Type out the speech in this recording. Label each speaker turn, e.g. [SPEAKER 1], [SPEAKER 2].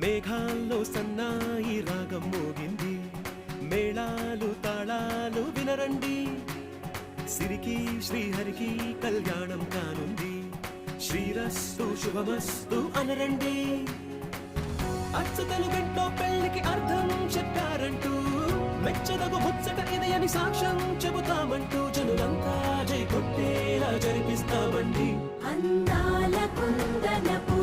[SPEAKER 1] మేఘాల్లో సన్నాయి రాగం మోగింది, మేళాలు తాళాలు వినరండి, సిరికి శ్రీహరికి కళ్యాణం కానుంది, శ్రీరస్తు శుభమస్తు అనరండి. అచ్చతలు గంటో పెళ్లికి అర్థం చెప్పారంటూ, మెచ్చదగు ముచ్చట ఇది అని సాక్ష్యం చెబుతామంటూ, జనులంతా జై కొట్టేలా జరిపిస్తామండి.
[SPEAKER 2] అందాల కుందనపు